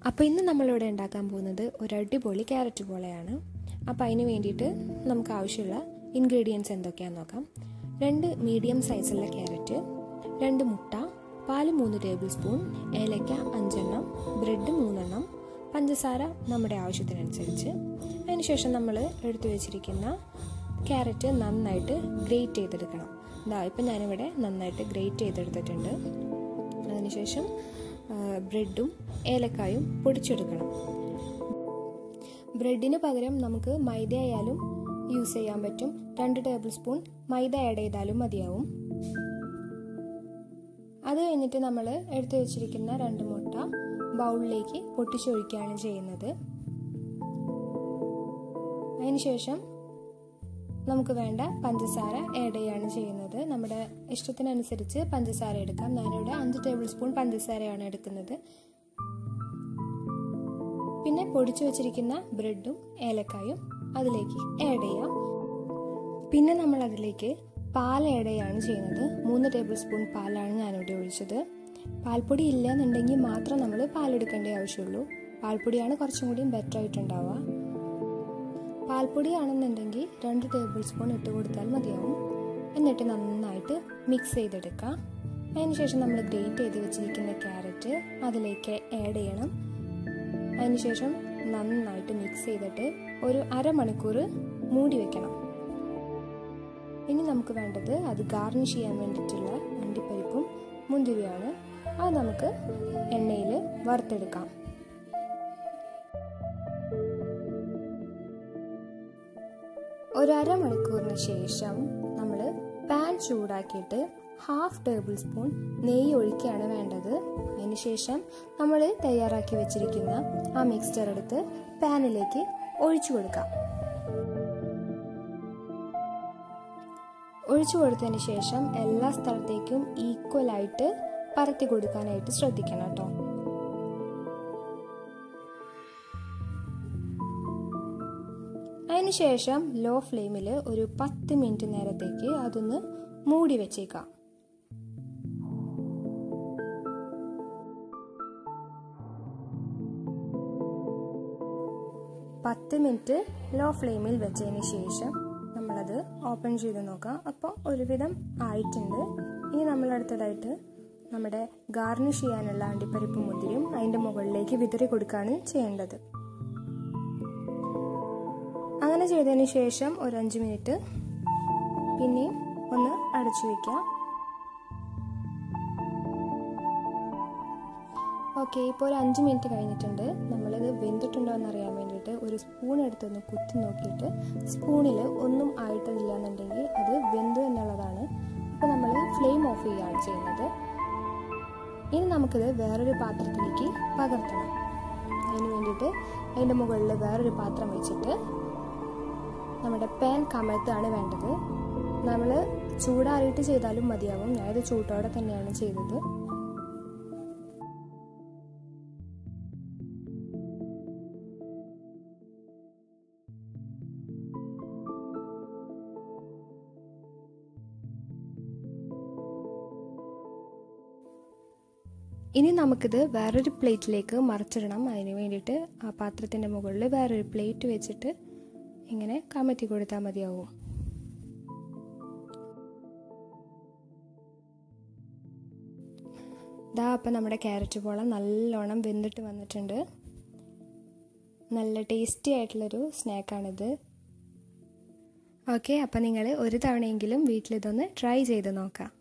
അപ്പോൾ ഇന്ന് നമ്മളിവിടെ ഉണ്ടാക്കാൻ പോകുന്നത് ഒരു അടിപൊളി ക്യാരറ്റ് പോളയാണ്. അപ്പോൾ അതിന് വേണ്ടിയിട്ട് നമുക്ക് ആവശ്യമുള്ള ഇൻഗ്രീഡിയൻസ് എന്തൊക്കെയാണെന്ന് നോക്കാം. 2 മീഡിയം സൈസുള്ള ക്യാരറ്റ്, 2 മുട്ട, പാൽ 3 ടേബിൾ സ്പൂൺ, ഏലക്ക 5 എണ്ണം, ബ്രെഡ് 3 എണ്ണം, പഞ്ചസാര നമ്മുടെ ആവശ്യത്തിനനുസരിച്ച്. അതിനുശേഷം നമ്മൾ എടുത്തു വെച്ചിരിക്കുന്ന ക്യാരറ്റ് നന്നായിട്ട് ഗ്രേറ്റ് ചെയ്തെടുക്കണം. ഇപ്പം ഞാനിവിടെ നന്നായിട്ട് ഗ്രേറ്റ് ചെയ്തെടുത്തിട്ടുണ്ട്. അതിനുശേഷം ബ്രെഡും ഏലക്കായും പൊടിച്ചെടുക്കണം. ബ്രെഡിന് പകരം നമുക്ക് മൈദ ആയാലും യൂസ് ചെയ്യാൻ പറ്റും. 2 ടേബിൾ സ്പൂൺ മൈദ ആഡ് ചെയ്താലും മതിയാവും. അത് കഴിഞ്ഞിട്ട് നമ്മൾ എടുത്തു വെച്ചിരിക്കുന്ന 2 മുട്ട ബൗളിലേക്ക് പൊട്ടിച്ചൊഴിക്കുകയാണ് ചെയ്യുന്നത്. അതിനുശേഷം നമുക്ക് വേണ്ട പഞ്ചസാര ആഡ് ചെയ്യാണ് ചെയ്യുന്നത്. നമ്മുടെ ഇഷ്ടത്തിനനുസരിച്ച് പഞ്ചസാര എടുക്കാം. ഞാനിവിടെ 5 ടേബിൾ സ്പൂൺ പഞ്ചസാരയാണ് എടുക്കുന്നത്. പിന്നെ പൊടിച്ചു വെച്ചിരിക്കുന്ന ബ്രെഡും ഏലക്കായും അതിലേക്ക് ആഡ് ചെയ്യാം. പിന്നെ നമ്മൾ അതിലേക്ക് പാൽ ആഡ് ചെയ്യാണ് ചെയ്യുന്നത്. 3 ടേബിൾ സ്പൂൺ പാലാണ് ഞാനിവിടെ ഒഴിച്ചത്. പാൽപ്പൊടി ഇല്ല എന്നുണ്ടെങ്കിൽ മാത്രം നമ്മൾ പാലെടുക്കേണ്ട ആവശ്യമുള്ളൂ. പാൽപ്പൊടിയാണ് കുറച്ചും കൂടി ബെറ്റർ ആയിട്ടുണ്ടാവുക. പാൽപ്പൊടിയാണെന്നുണ്ടെങ്കിൽ 2 ടേബിൾ സ്പൂൺ ഇട്ട് കൊടുത്താൽ മതിയാവും. എന്നിട്ട് നന്നായിട്ട് മിക്സ് ചെയ്തെടുക്കാം. അതിനുശേഷം നമ്മൾ ഗ്രേറ്റ് ചെയ്ത് വെച്ചിരിക്കുന്ന ക്യാരറ്റ് അതിലേക്ക് ആഡ് ചെയ്യണം. അതിനുശേഷം നന്നായിട്ട് മിക്സ് ചെയ്തിട്ട് ഒരു അരമണിക്കൂർ മൂടി വെക്കണം. ഇനി നമുക്ക് വേണ്ടത് അത് ഗാർണിഷ് ചെയ്യാൻ വേണ്ടിയിട്ടുള്ള അണ്ടിപ്പരിപ്പും മുന്തിരിയാണ്. അത് നമുക്ക് എണ്ണയിൽ വറുത്തെടുക്കാം. ഒരു അരമണിക്കൂറിന് ശേഷം നമ്മൾ പാൻ ചൂടാക്കിയിട്ട് 1/2 ടേബിൾ സ്പൂൺ നെയ്യ് ഒഴിക്കുകയാണ് വേണ്ടത്. അതിനുശേഷം നമ്മൾ തയ്യാറാക്കി വെച്ചിരിക്കുന്ന ആ മിക്സ്ചർ എടുത്ത് പാനിലേക്ക് ഒഴിച്ചു കൊടുക്കാം. ഒഴിച്ചു കൊടുത്തതിന് ശേഷം എല്ലാ സ്ഥലത്തേക്കും ഈക്വലായിട്ട് പരത്തി കൊടുക്കാനായിട്ട് ശ്രദ്ധിക്കണം കേട്ടോ. അതിനുശേഷം ലോ ഫ്ലെയിമിൽ ഒരു 10 മിനിറ്റ് നേരത്തേക്ക് അതൊന്ന് മൂടി വെച്ചേക്കാം. 10 മിനിറ്റ് ലോ ഫ്ലെയിമിൽ വെച്ചതിന് ശേഷം നമ്മളത് ഓപ്പൺ ചെയ്ത് നോക്കാം. അപ്പോൾ ഒരുവിധം ആയിട്ടുണ്ട്. ഇനി നമ്മൾ അടുത്തതായിട്ട് നമ്മുടെ ഗാർണിഷ് ചെയ്യാനുള്ള അണ്ടിപ്പരിപ്പ് മുന്തിരിയും അതിൻ്റെ മുകളിലേക്ക് വിതറി കൊടുക്കുകയാണ് ചെയ്യേണ്ടത്. അങ്ങനെ ചെയ്തതിന് ശേഷം ഒരു 5 മിനിറ്റ് പിന്നെയും ഒന്ന് അടച്ചു വയ്ക്കാം. ഓക്കെ, ഇപ്പോൾ ഒരു 5 മിനിറ്റ് കഴിഞ്ഞിട്ടുണ്ട്. നമ്മളിത് വെന്തിട്ടുണ്ടോ എന്നറിയാൻ വേണ്ടിയിട്ട് ഒരു സ്പൂൺ എടുത്തൊന്ന് കുത്തി നോക്കിയിട്ട് സ്പൂണിൽ ഒന്നും ആയിട്ടില്ല എന്നുണ്ടെങ്കിൽ അത് വെന്തു എന്നുള്ളതാണ്. അപ്പോൾ നമ്മൾ ഫ്ലെയിം ഓഫ് ചെയ്യുകയാണ് ചെയ്യുന്നത്. ഇനി നമുക്കിത് വേറൊരു പാത്രത്തിലേക്ക് പകർത്തണം. അതിന് വേണ്ടിയിട്ട് അതിൻ്റെ മുകളിൽ വേറൊരു പാത്രം വെച്ചിട്ട് നമ്മുടെ പാൻ കമഴ്ത്താണ് വേണ്ടത്. നമ്മൾ ചൂടാറിയിട്ട് ചെയ്താലും മതിയാവും. ഞാനിത് ചൂട്ടോടെ തന്നെയാണ് ചെയ്തത്. ഇനി നമുക്കിത് വേറൊരു പ്ലേറ്റിലേക്ക് മറിച്ചിടണം. അതിന് വേണ്ടിയിട്ട് ആ പാത്രത്തിൻ്റെ മുകളിൽ വേറൊരു പ്ലേറ്റ് വെച്ചിട്ട് ഇങ്ങനെ കമഴ്ത്തി കൊടുത്താൽ മതിയാവും. അപ്പം നമ്മുടെ ക്യാരറ്റ് പോള നല്ലോണം വെന്തിട്ട് വന്നിട്ടുണ്ട്. നല്ല ടേസ്റ്റി ആയിട്ടുള്ളൊരു സ്നാക്കാണിത്. ഓക്കെ, അപ്പം നിങ്ങൾ ഒരു തവണയെങ്കിലും വീട്ടിലിതൊന്ന് ട്രൈ ചെയ്ത് നോക്കാം.